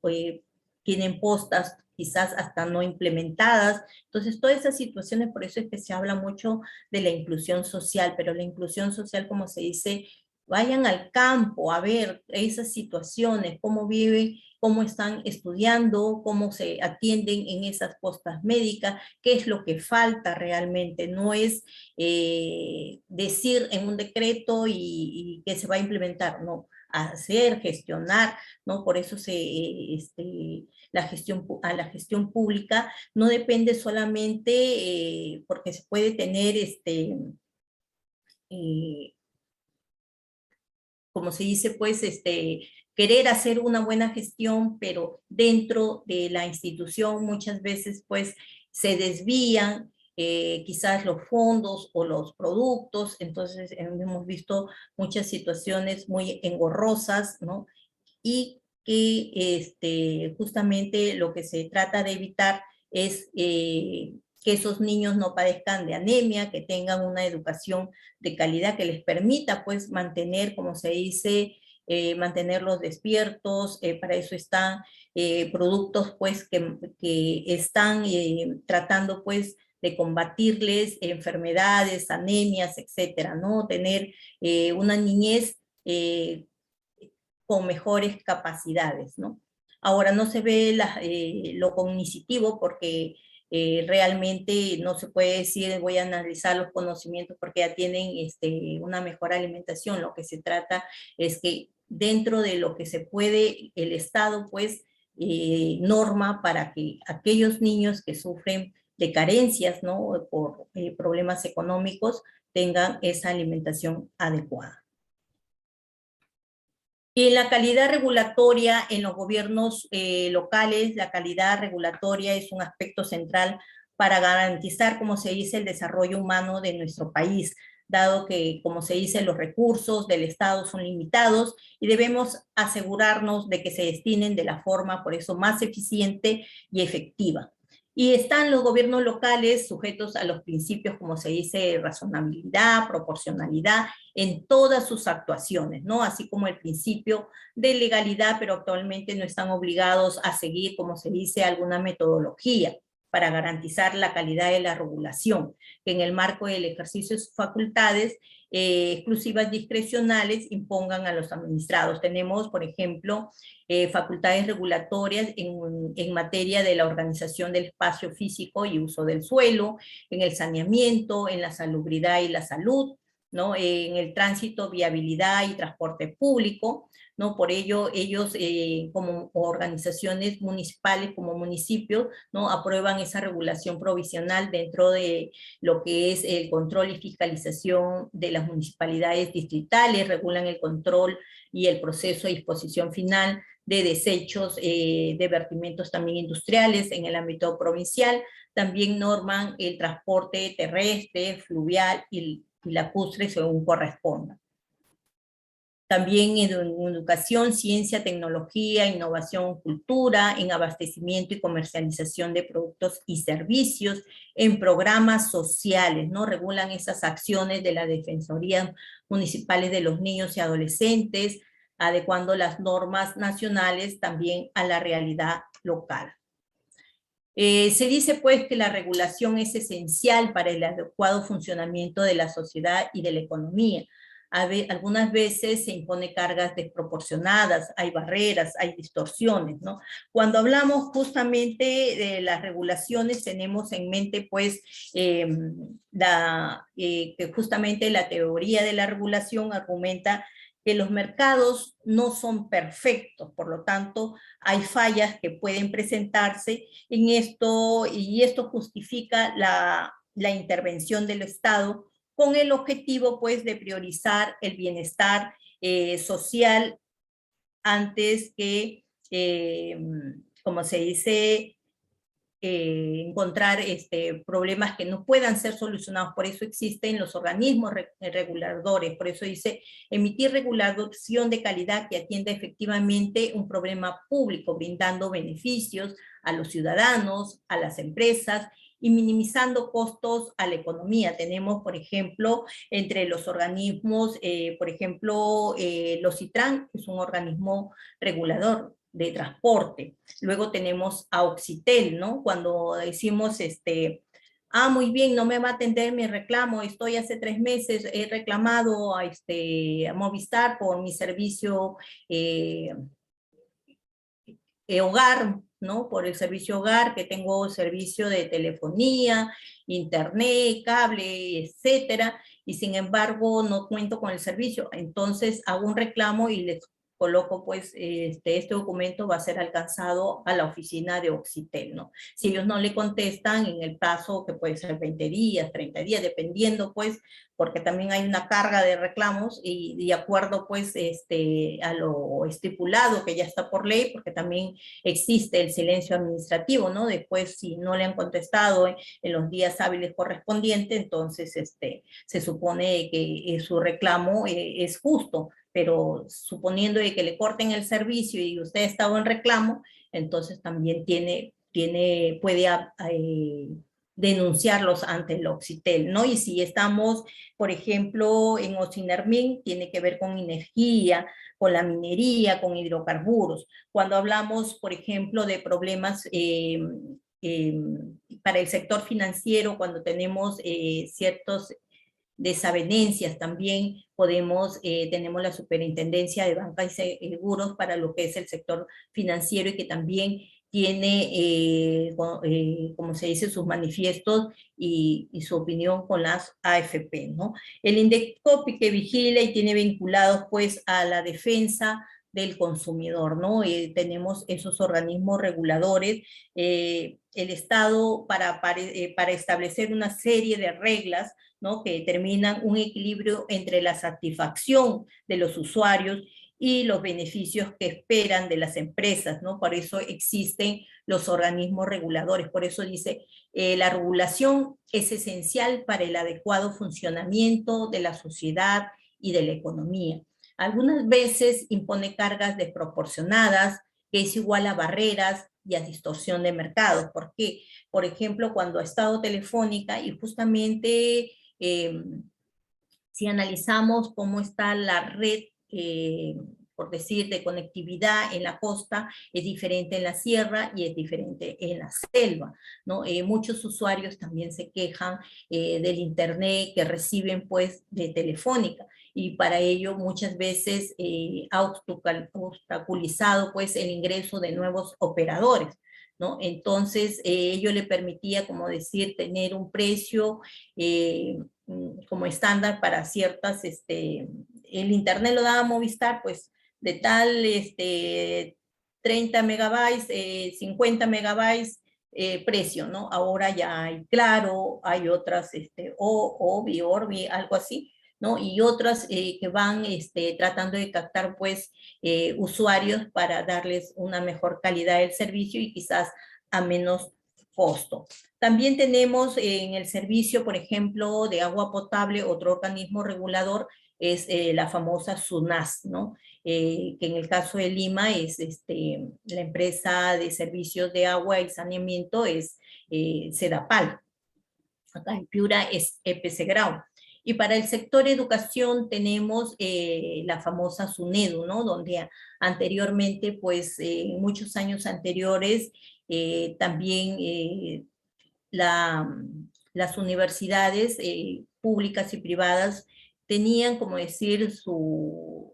tienen postas quizás hasta no implementadas. Entonces, todas esas situaciones, por eso es que se habla mucho de la inclusión social, pero la inclusión social, como se dice, vayan al campo a ver esas situaciones, cómo viven, cómo están estudiando, cómo se atienden en esas postas médicas, qué es lo que falta realmente. No es decir en un decreto y que se va a implementar, no, hacer, gestionar, ¿no? Por eso la gestión pública no depende solamente porque se puede tener como se dice, pues, querer hacer una buena gestión, pero dentro de la institución muchas veces, pues, se desvían quizás los fondos o los productos. Entonces hemos visto muchas situaciones muy engorrosas, ¿no? Y que justamente lo que se trata de evitar es que esos niños no padezcan de anemia, que tengan una educación de calidad que les permita pues mantener, como se dice, mantenerlos despiertos. Para eso están productos pues que están tratando pues de combatirles enfermedades, anemias, etcétera, ¿no? Tener una niñez con mejores capacidades, ¿no? Ahora no se ve lo cognitivo porque realmente no se puede decir voy a analizar los conocimientos porque ya tienen una mejor alimentación. Lo que se trata es que dentro de lo que se puede, el Estado pues norma para que aquellos niños que sufren de carencias, ¿no? Por problemas económicos, tengan esa alimentación adecuada. Y en la calidad regulatoria en los gobiernos locales, la calidad regulatoria es un aspecto central para garantizar, como se dice, el desarrollo humano de nuestro país, dado que, como se dice, los recursos del Estado son limitados y debemos asegurarnos de que se destinen de la forma, por eso, más eficiente y efectiva. Y están los gobiernos locales sujetos a los principios, como se dice, razonabilidad, proporcionalidad, en todas sus actuaciones, ¿no? Así como el principio de legalidad, pero actualmente no están obligados a seguir, como se dice, alguna metodología. para garantizar la calidad de la regulación, que en el marco del ejercicio de sus facultades exclusivas discrecionales impongan a los administrados. Tenemos, por ejemplo, facultades regulatorias en materia de la organización del espacio físico y uso del suelo, en el saneamiento, en la salubridad y la salud, ¿no? En el tránsito, viabilidad y transporte público, ¿no? Por ello, ellos como organizaciones municipales, como municipios, ¿no? Aprueban esa regulación provisional dentro de lo que es el control y fiscalización de las municipalidades distritales, regulan el control y el proceso de disposición final de desechos, de vertimientos también industriales en el ámbito provincial, también norman el transporte terrestre, fluvial y lacustre según corresponda. También en educación, ciencia, tecnología, innovación, cultura, en abastecimiento y comercialización de productos y servicios, en programas sociales, ¿no? Regulan esas acciones de las defensorías municipales de los niños y adolescentes, adecuando las normas nacionales también a la realidad local. Se dice pues que la regulación es esencial para el adecuado funcionamiento de la sociedad y de la economía. Algunas veces se impone cargas desproporcionadas, hay barreras, hay distorsiones, ¿no? Cuando hablamos justamente de las regulaciones, tenemos en mente pues que justamente la teoría de la regulación argumenta que los mercados no son perfectos, por lo tanto hay fallas que pueden presentarse en esto, y esto justifica la intervención del Estado con el objetivo pues de priorizar el bienestar social antes que, como se dice, encontrar problemas que no puedan ser solucionados. Por eso existen los organismos reguladores, por eso dice emitir regulación de calidad que atienda efectivamente un problema público, brindando beneficios a los ciudadanos, a las empresas, y minimizando costos a la economía. Tenemos, por ejemplo, entre los organismos, por ejemplo, los CITRAN, que es un organismo regulador de transporte. Luego tenemos a Oxitel, ¿no? Cuando decimos, muy bien, no me va a atender mi reclamo, estoy hace 3 meses, he reclamado a Movistar por mi servicio hogar, ¿no? Por el servicio hogar, que tengo servicio de telefonía, internet, cable, etcétera, y sin embargo no cuento con el servicio. Entonces hago un reclamo y les coloco, pues, este documento va a ser alcanzado a la oficina de Oxitel, ¿no? Si ellos no le contestan en el plazo, que puede ser 20 días, 30 días, dependiendo, pues, porque también hay una carga de reclamos, y de acuerdo, pues, a lo estipulado que ya está por ley, porque también existe el silencio administrativo, ¿no? Después, si no le han contestado en los días hábiles correspondientes, entonces, se supone que su reclamo es justo, pero suponiendo de que le corten el servicio y usted ha estado en reclamo, entonces también puede denunciarlos ante el Oxitel, ¿no? Y si estamos, por ejemplo, en Ocinermin, tiene que ver con energía, con la minería, con hidrocarburos. Cuando hablamos, por ejemplo, de problemas para el sector financiero, cuando tenemos ciertos desavenencias, también tenemos la Superintendencia de Banca y Seguros para lo que es el sector financiero, y que también tiene, como se dice, sus manifiestos y su opinión con las AFP, ¿no? El INDECOPI, que vigila y tiene vinculados pues a la defensa del consumidor, ¿no? Tenemos esos organismos reguladores, el Estado para establecer una serie de reglas, ¿no? Que determinan un equilibrio entre la satisfacción de los usuarios y los beneficios que esperan de las empresas, ¿no? Por eso existen los organismos reguladores, por eso dice, la regulación es esencial para el adecuado funcionamiento de la sociedad y de la economía. Algunas veces impone cargas desproporcionadas, que es igual a barreras y a distorsión de mercados. ¿Por qué? Por ejemplo, cuando ha estado Telefónica, y justamente si analizamos cómo está la red por decir, de conectividad en la costa, es diferente en la sierra y es diferente en la selva, ¿no? Muchos usuarios también se quejan del internet que reciben pues de Telefónica, y para ello muchas veces ha obstaculizado pues el ingreso de nuevos operadores, ¿no? Entonces, ello le permitía, como decir, tener un precio como estándar para ciertas, el internet lo daba Movistar, pues de tal 30 megabytes, 50 megabytes, precio, ¿no? Ahora ya hay Claro, hay otras, Orbi, algo así, ¿no? Y otras que van tratando de captar, pues, usuarios para darles una mejor calidad del servicio y quizás a menos costo. También tenemos en el servicio, por ejemplo, de agua potable, otro organismo regulador es la famosa SUNAS, ¿no? Que en el caso de Lima es la empresa de servicios de agua y saneamiento es Sedapal. Acá en Piura es EPC Grau. Y para el sector educación tenemos la famosa SUNEDU, ¿no? Donde anteriormente, pues, muchos años anteriores, también las universidades públicas y privadas tenían, como decir, sus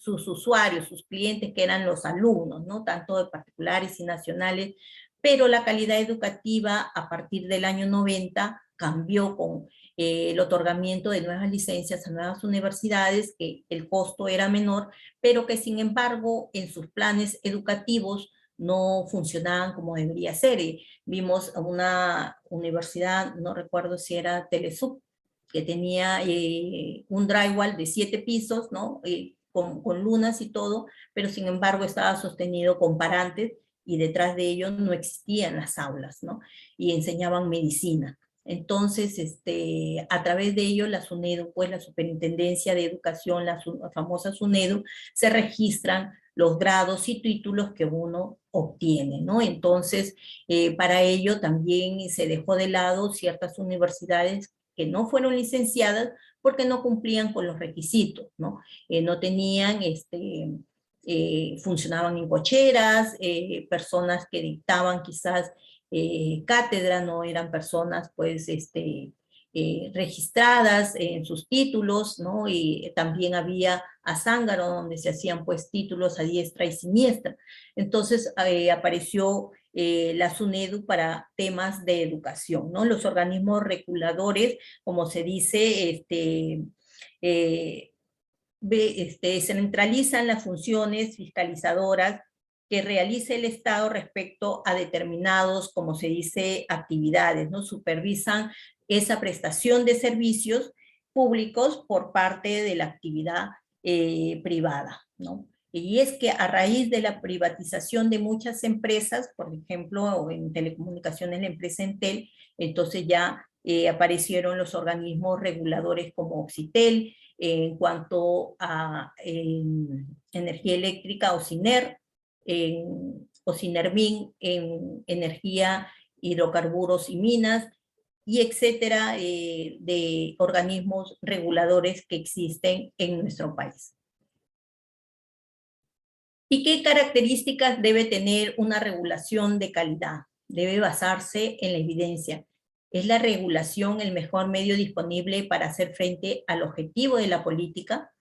usuarios, sus clientes, que eran los alumnos, ¿no? Tanto de particulares y nacionales, pero la calidad educativa a partir del año 90 cambió con el otorgamiento de nuevas licencias a nuevas universidades, que el costo era menor, pero que sin embargo en sus planes educativos no funcionaban como debería ser. Vimos a una universidad, no recuerdo si era Telesub, que tenía un drywall de 7 pisos, ¿no? Con lunas y todo, pero sin embargo estaba sostenido con parantes y detrás de ellos no existían las aulas, ¿no? Y enseñaban medicina. Entonces, a través de ello, la SUNEDU, pues la Superintendencia de Educación, la famosa SUNEDU, se registran los grados y títulos que uno obtiene, ¿no? Entonces, para ello también se dejó de lado ciertas universidades que no fueron licenciadas porque no cumplían con los requisitos, ¿no? No tenían, funcionaban en cocheras, personas que dictaban quizás cátedra, no eran personas, pues, registradas en sus títulos, ¿no? Y también había a zángaro donde se hacían, pues, títulos a diestra y siniestra. Entonces, apareció la SUNEDU para temas de educación, ¿no? Los organismos reguladores, como se dice, centralizan las funciones fiscalizadoras que realiza el Estado respecto a determinados, como se dice, actividades, ¿no? Supervisan esa prestación de servicios públicos por parte de la actividad privada, ¿no? Y es que a raíz de la privatización de muchas empresas, por ejemplo, en telecomunicaciones la empresa Entel, entonces ya aparecieron los organismos reguladores como Oxitel, en cuanto a energía eléctrica, OCINER, o Sinermin en energía, hidrocarburos y minas, y etcétera, de organismos reguladores que existen en nuestro país. ¿Y qué características debe tener una regulación de calidad? Debe basarse en la evidencia. ¿Es la regulación el mejor medio disponible para hacer frente al objetivo de la política?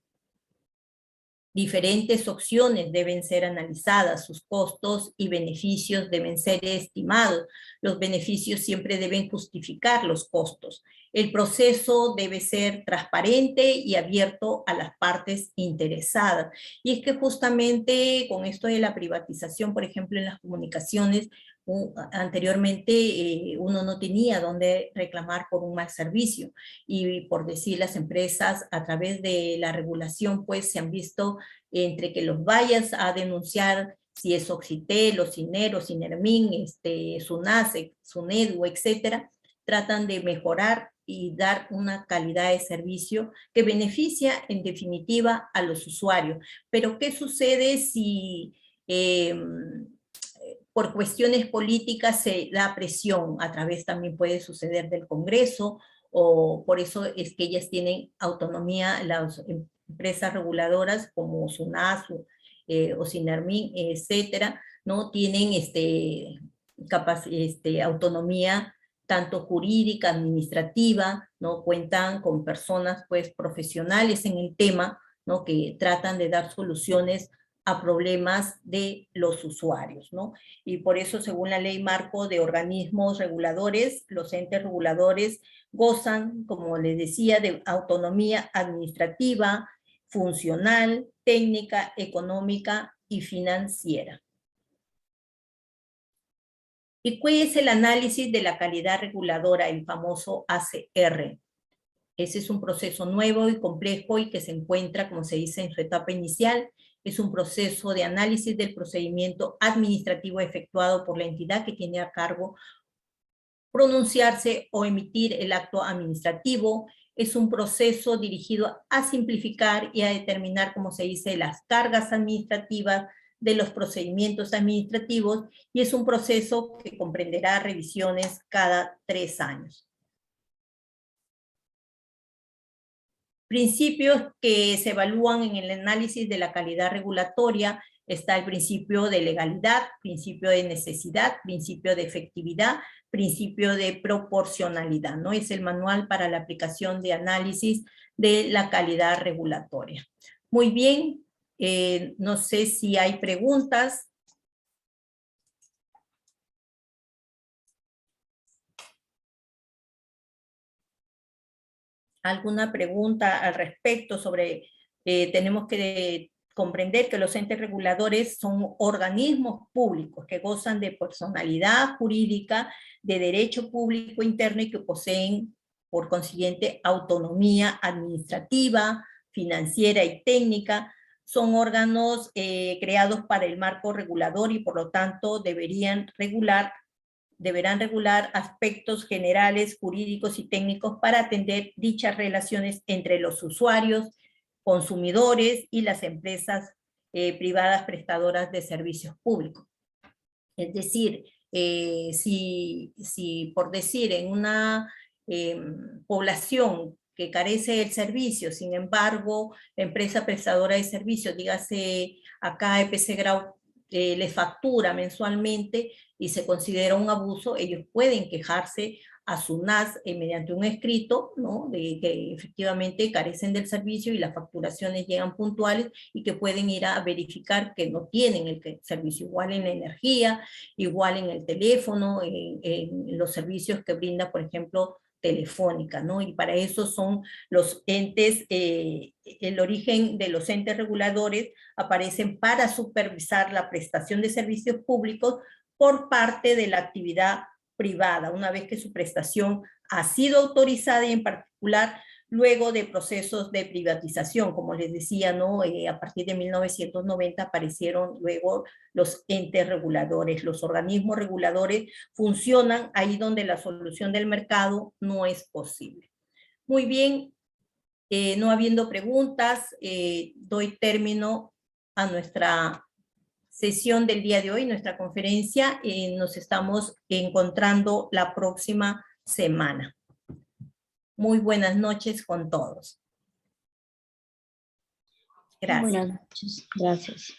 Diferentes opciones deben ser analizadas, sus costos y beneficios deben ser estimados. Los beneficios siempre deben justificar los costos. El proceso debe ser transparente y abierto a las partes interesadas. Y es que justamente con esto de la privatización, por ejemplo, en las comunicaciones, anteriormente uno no tenía dónde reclamar por un mal servicio, y por decir, las empresas a través de la regulación pues se han visto entre que los vayas a denunciar, si es Oxitel, o Ciner, o Sinermin, SUNASE, SUNEDU, etcétera, tratan de mejorar y dar una calidad de servicio que beneficia en definitiva a los usuarios. Pero ¿qué sucede si por cuestiones políticas se da presión? A través también puede suceder del Congreso, o por eso es que ellas tienen autonomía, las empresas reguladoras como SUNASU o SINARMIN, etcétera, ¿no? Tienen autonomía tanto jurídica, administrativa, ¿no? Cuentan con personas pues profesionales en el tema, ¿no? Que tratan de dar soluciones a problemas de los usuarios, ¿no? Y por eso, según la Ley Marco de Organismos Reguladores, los entes reguladores gozan, como les decía, de autonomía administrativa, funcional, técnica, económica y financiera. ¿Y cuál es el análisis de la calidad reguladora, el famoso ACR? Ese es un proceso nuevo y complejo y que se encuentra, como se dice, en su etapa inicial. Es un proceso de análisis del procedimiento administrativo efectuado por la entidad que tiene a cargo pronunciarse o emitir el acto administrativo. Es un proceso dirigido a simplificar y a determinar, como se dice, las cargas administrativas de los procedimientos administrativos, y es un proceso que comprenderá revisiones cada 3 años. Principios que se evalúan en el análisis de la calidad regulatoria: está el principio de legalidad, principio de necesidad, principio de efectividad, principio de proporcionalidad, ¿no? Es el manual para la aplicación de análisis de la calidad regulatoria. Muy bien, no sé si hay preguntas. ¿Alguna pregunta al respecto sobre, tenemos que comprender que los entes reguladores son organismos públicos que gozan de personalidad jurídica, de derecho público interno y que poseen, por consiguiente, autonomía administrativa, financiera y técnica? Son órganos creados para el marco regulador y por lo tanto deberán regular aspectos generales, jurídicos y técnicos para atender dichas relaciones entre los usuarios, consumidores y las empresas privadas prestadoras de servicios públicos. Es decir, si por decir en una población que carece del servicio, sin embargo, la empresa prestadora de servicios, dígase acá EPC Grau, les factura mensualmente y se considera un abuso, ellos pueden quejarse a SUNAS mediante un escrito, ¿no? De que efectivamente carecen del servicio y las facturaciones llegan puntuales y que pueden ir a verificar que no tienen el servicio, igual en la energía, igual en el teléfono, en los servicios que brinda, por ejemplo, Telefónica, ¿no? Y para eso son los entes, el origen de los entes reguladores aparecen para supervisar la prestación de servicios públicos por parte de la actividad privada, una vez que su prestación ha sido autorizada y en particular luego de procesos de privatización, como les decía, ¿no? A partir de 1990 aparecieron luego los entes reguladores. Los organismos reguladores funcionan ahí donde la solución del mercado no es posible. Muy bien, no habiendo preguntas, doy término a nuestra sesión del día de hoy, nuestra conferencia. Nos estamos encontrando la próxima semana. Muy buenas noches con todos. Gracias. Buenas noches. Gracias.